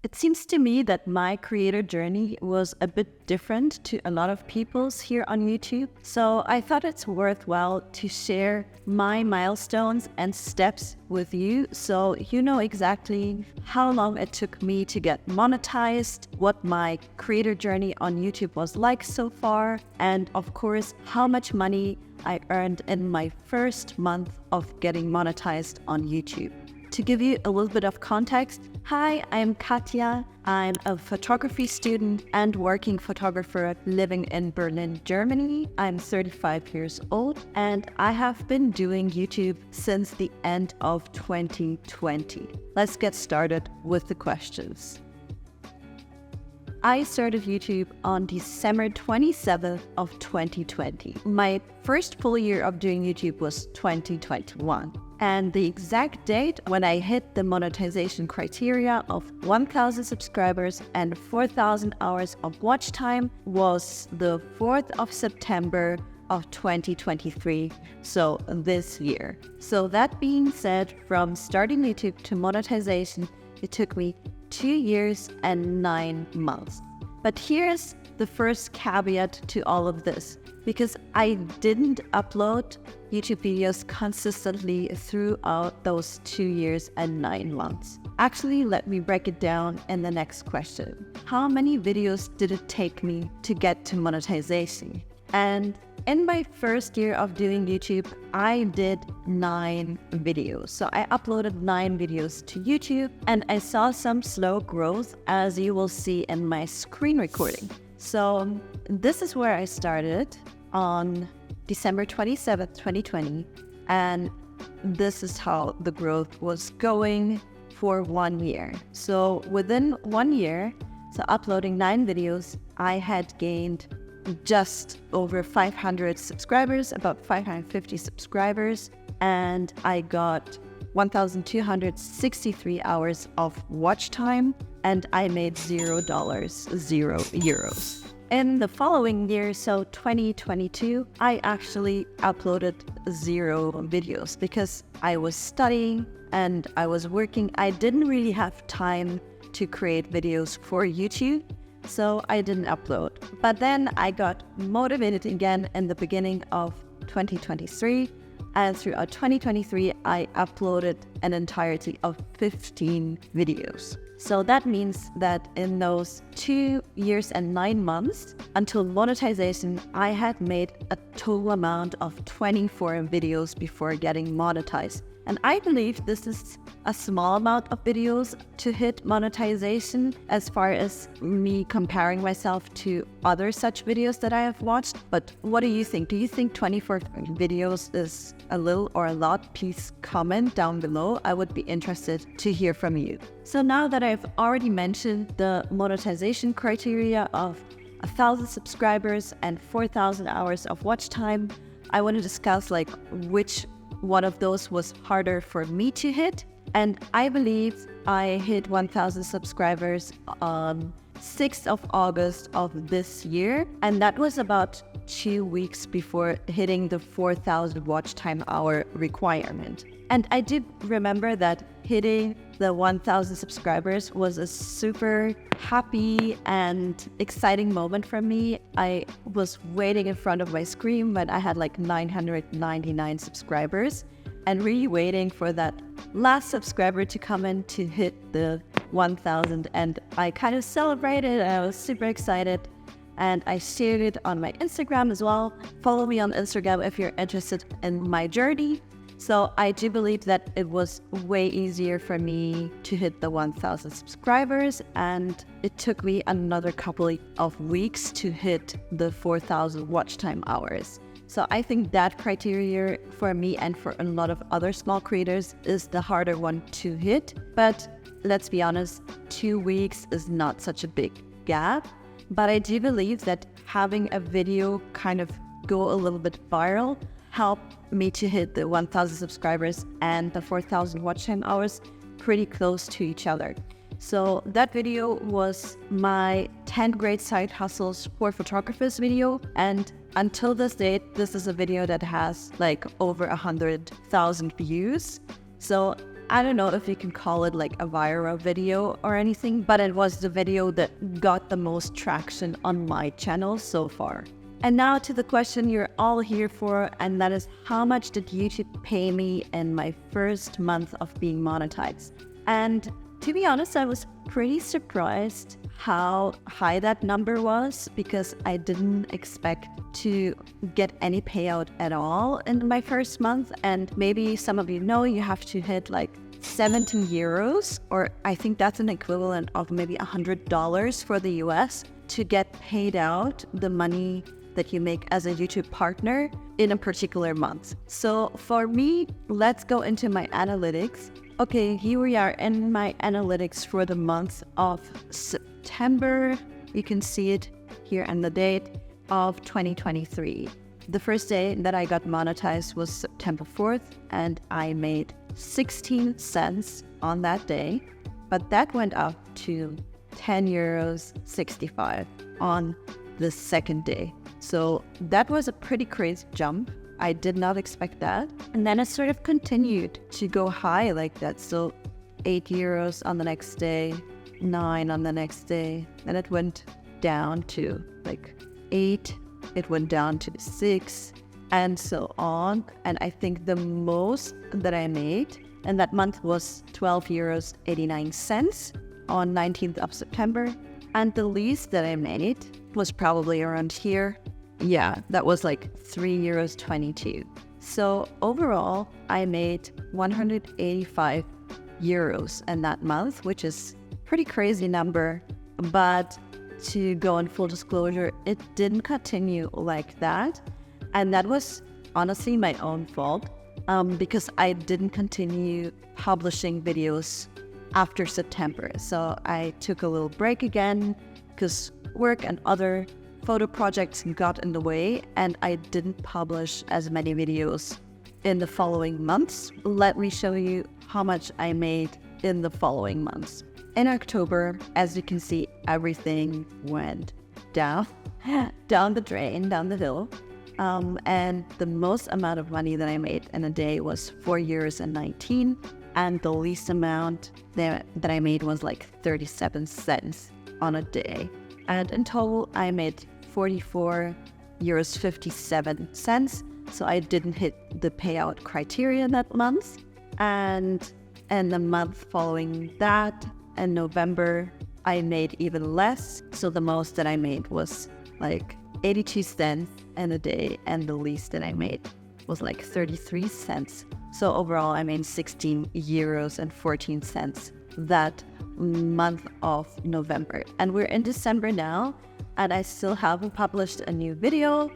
It seems to me that my creator journey was a bit different to a lot of people's here on YouTube. So I thought it's worthwhile to share my milestones and steps with you so you know exactly how long it took me to get monetized, what my creator journey on YouTube was like so far, and of course, how much money I earned in my first month of getting monetized on YouTube. To give you a little bit of context, hi, I'm Katja. I'm a photography student and working photographer living in Berlin, Germany. I'm 35 years old and I have been doing YouTube since the end of 2020. Let's get started with the questions. I started YouTube on December 27th of 2020. My first full year of doing YouTube was 2021. And the exact date when I hit the monetization criteria of 1,000 subscribers and 4,000 hours of watch time was the 4th of September of 2023, so this year. So that being said, from starting YouTube to monetization, it took me 2 years and 9 months. But here's the first caveat to all of this, because I didn't upload YouTube videos consistently throughout those 2 years and 9 months. Actually, let me break it down in the next question. How many videos did it take me to get to monetization? And in my first year of doing YouTube, I did 9 videos. So I uploaded 9 videos to YouTube and I saw some slow growth, as you will see in my screen recording. So this is where I started on December 27th, 2020. And this is how the growth was going for 1 year. So within 1 year, so uploading 9 videos, I had gained just over 500 subscribers, about 550 subscribers, and I got 1,263 hours of watch time, and I made $0, 0 euros. In the following year, so 2022, I actually uploaded 0 videos because I was studying and I was working. I didn't really have time to create videos for YouTube, so I didn't upload. But then I got motivated again in the beginning of 2023, and throughout 2023 I uploaded an entirety of 15 videos. So that means that in those 2 years and 9 months until monetization, I had made a total amount of 24 videos before getting monetized. And I believe this is a small amount of videos to hit monetization as far as me comparing myself to other such videos that I have watched. But what do you think? Do you think 24 videos is a little or a lot? Please comment down below. I would be interested to hear from you. So now that I've already mentioned the monetization criteria of 1,000 subscribers and 4,000 hours of watch time, I want to discuss which one of those was harder for me to hit. And I believe I hit 1,000 subscribers on 6th of August of this year. And that was about 2 weeks before hitting the 4,000 watch time hour requirement. And I do remember that hitting the 1,000 subscribers was a super happy and exciting moment for me. I was waiting in front of my screen when I had 999 subscribers and really waiting for that last subscriber to come in to hit the 1,000. And I kind of celebrated and I was super excited. And I shared it on my Instagram as well. Follow me on Instagram if you're interested in my journey. So I do believe that it was way easier for me to hit the 1,000 subscribers, and it took me another couple of weeks to hit the 4,000 watch time hours. So I think that criteria for me and for a lot of other small creators is the harder one to hit. But let's be honest, 2 weeks is not such a big gap. But I do believe that having a video kind of go a little bit viral helped me to hit the 1,000 subscribers and the 4,000 watch time hours pretty close to each other. So that video was my 10th grade side hustles for photographers video. And until this date, this is a video that has over 100,000 views. So I don't know if you can call it like a viral video or anything, but it was the video that got the most traction on my channel so far. And now to the question you're all here for, and that is, how much did YouTube pay me in my first month of being monetized? And to be honest, I was pretty surprised how high that number was, because I didn't expect to get any payout at all in my first month. And maybe some of you know you have to hit like 17 euros, or I think that's an equivalent of maybe $100 for the US, to get paid out the money that you make as a YouTube partner in a particular month. So for me, let's go into my analytics. Okay, here we are in my analytics for the month of September. You can see it here and the date of 2023. The first day that I got monetized was September 4th, and I made 16 cents on that day, but that went up to 10 euros 65 on the second day. So that was a pretty crazy jump. I did not expect that. And then it sort of continued to go high like that. So 8 euros on the next day, 9 on the next day. Then it went down to like 8. It went down to 6 and so on. And I think the most that I made in that month was 12 euros 89 cents on 19th of September. And the least that I made was probably around here. Yeah, that was like 3 euros 22. So overall, I made 185 euros in that month, which is pretty crazy number. But to go in full disclosure, it didn't continue like that. And that was honestly my own fault, because I didn't continue publishing videos after September. So I took a little break again because work and other photo projects got in the way, and I didn't publish as many videos in the following months. Let me show you how much I made in the following months. In October, as you can see, everything went down the drain, down the hill. And the most amount of money that I made in a day was 4 euros and 19. And the least amount that I made was like 37 cents on a day. And in total, I made 44 euros 57 cents. So I didn't hit the payout criteria that month. And in the month following that, in November, I made even less. So the most that I made was like 82 cents in a day, and the least that I made was like 33 cents. So overall, I made 16 euros and 14 cents that month of November. And we're in December now, and I still haven't published a new video.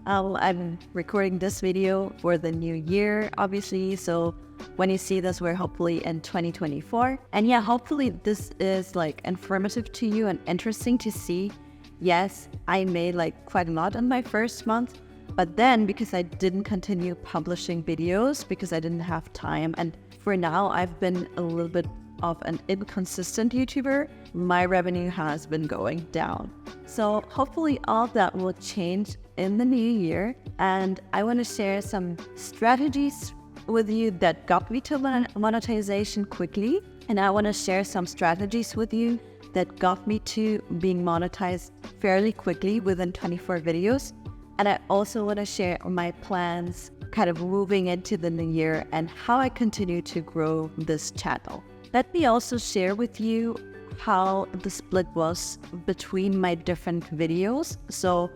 I'm recording this video for the new year, obviously. So when you see this, we're hopefully in 2024. And yeah, hopefully this is like informative to you and interesting to see. Yes, I made like quite a lot in my first month, but then because I didn't continue publishing videos because I didn't have time, and for now I've been a little bit of an inconsistent YouTuber, my revenue has been going down. So hopefully all that will change in the new year, and I want to share some strategies with you that got me to monetization quickly, and I want to share some strategies with you that got me to being monetized fairly quickly within 24 videos. And I also want to share my plans kind of moving into the new year and how I continue to grow this channel. Let me also share with you how the split was between my different videos. So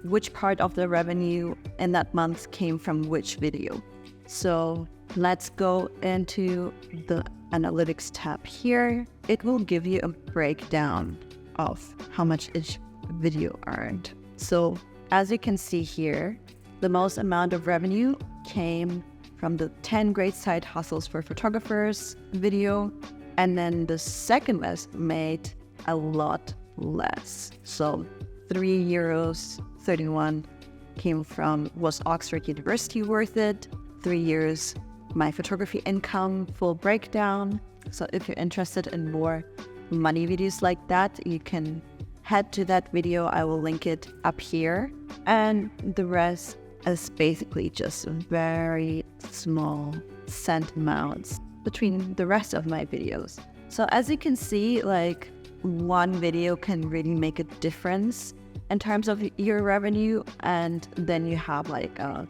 which part of the revenue in that month came from which video. So let's go into the analytics tab here. It will give you a breakdown of how much each video earned. So as you can see here, the most amount of revenue came from the 10 great side hustles for photographers video. And then the second best made a lot less. So 3 euros 31 was Oxford University worth it? 3 years, my photography income, full breakdown. So if you're interested in more money videos like that, you can head to that video. I will link it up here. And the rest is basically just very small cent amounts. between the rest of my videos. So as you can see, like one video can really make a difference in terms of your revenue, and then you have like a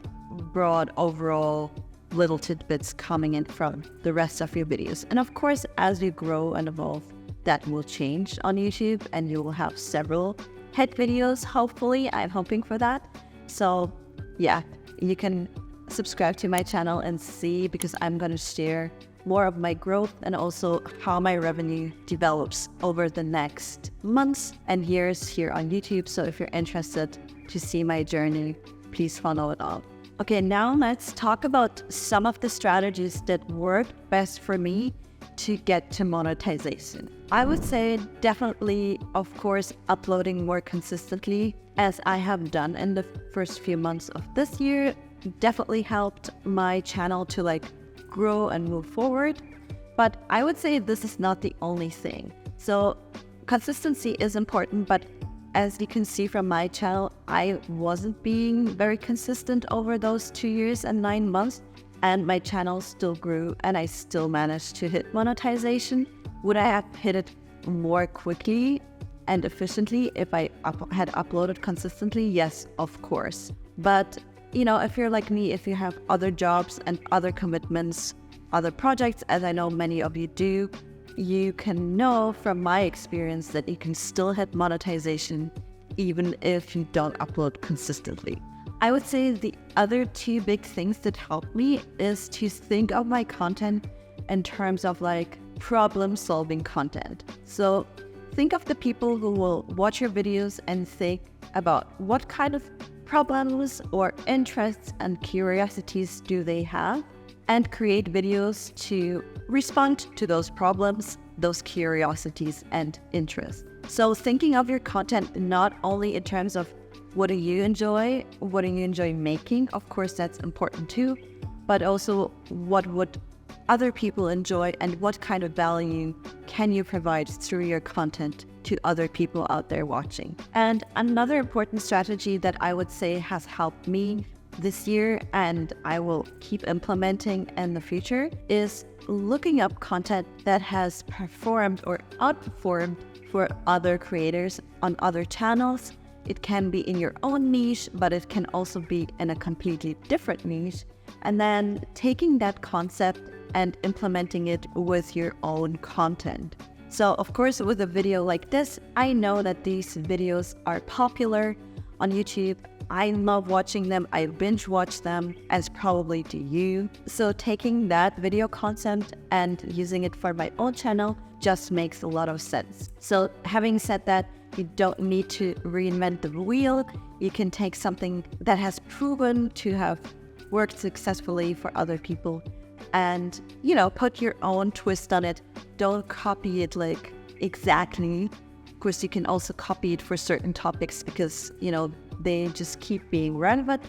broad overall little tidbits coming in from the rest of your videos. And of course, as you grow and evolve, that will change on YouTube and you will have several hit videos. Hopefully, I'm hoping for that. So yeah, you can subscribe to my channel and see, because I'm going to share more of my growth and also how my revenue develops over the next months and years here on YouTube. So if you're interested to see my journey, please follow it all. Okay, now let's talk about some of the strategies that work best for me to get to monetization. I would say definitely, of course, uploading more consistently, as I have done in the first few months of this year, definitely helped my channel to like grow and move forward. But I would say this is not the only thing. So consistency is important, but as you can see from my channel, I wasn't being very consistent over those 2 years and 9 months, and my channel still grew and I still managed to hit monetization. Would I have hit it more quickly and efficiently if I had uploaded consistently? Yes, of course. But you know, if you're like me, if you have other jobs and other commitments, other projects, as I know many of you do, you can know from my experience that you can still hit monetization even if you don't upload consistently. I would say the other two big things that help me is to think of my content in terms of like problem-solving content. So think of the people who will watch your videos and think about what kind of problems or interests and curiosities do they have, and create videos to respond to those problems, those curiosities and interests. So thinking of your content not only in terms of what do you enjoy making, of course that's important too, but also what would other people enjoy and what kind of value can you provide through your content to other people out there watching. And another important strategy that I would say has helped me this year and I will keep implementing in the future is looking up content that has performed or outperformed for other creators on other channels. It can be in your own niche, but it can also be in a completely different niche. And then taking that concept and implementing it with your own content. So of course, with a video like this, I know that these videos are popular on YouTube. I love watching them. I binge watch them, as probably do you. So taking that video concept and using it for my own channel just makes a lot of sense. So having said that, you don't need to reinvent the wheel. You can take something that has proven to have worked successfully for other people and, you know, put your own twist on it. Don't copy it like exactly. Of course, you can also copy it for certain topics because, you know, they just keep being relevant.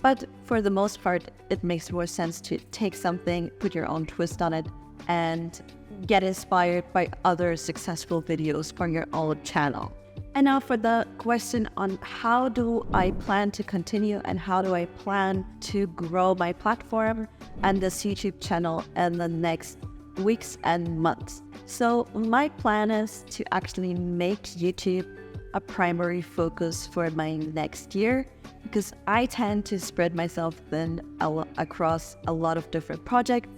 But for the most part, it makes more sense to take something, put your own twist on it, and get inspired by other successful videos from your own channel. And now for the question on how do I plan to continue and how do I plan to grow my platform and this YouTube channel in the next weeks and months. So my plan is to actually make YouTube a primary focus for my next year, because I tend to spread myself thin across a lot of different projects,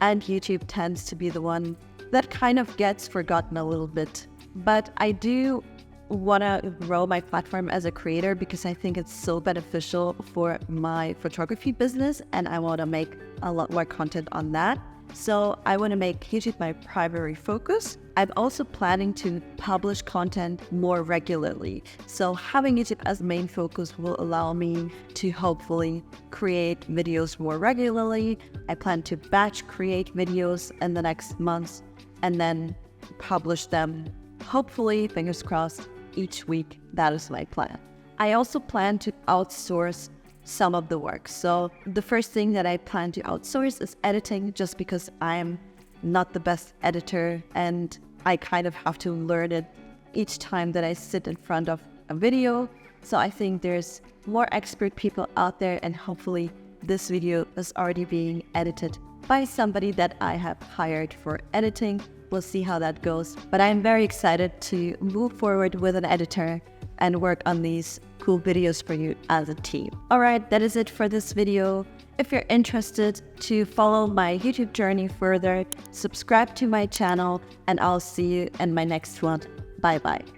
and YouTube tends to be the one that kind of gets forgotten a little bit. But I do want to grow my platform as a creator because I think it's so beneficial for my photography business, and I want to make a lot more content on that. So I want to make YouTube my primary focus. I'm also planning to publish content more regularly. So having YouTube as main focus will allow me to hopefully create videos more regularly. I plan to batch create videos in the next months and then publish them, hopefully, fingers crossed, each week. That is my plan. I also plan to outsource some of the work. So the first thing that I plan to outsource is editing, just because I'm not the best editor and I kind of have to learn it each time that I sit in front of a video. So I think there's more expert people out there, and hopefully this video is already being edited by somebody that I have hired for editing. We'll see how that goes. But I'm very excited to move forward with an editor and work on these cool videos for you as a team. All right, that is it for this video. If you're interested to follow my YouTube journey further, subscribe to my channel, and I'll see you in my next one. Bye bye.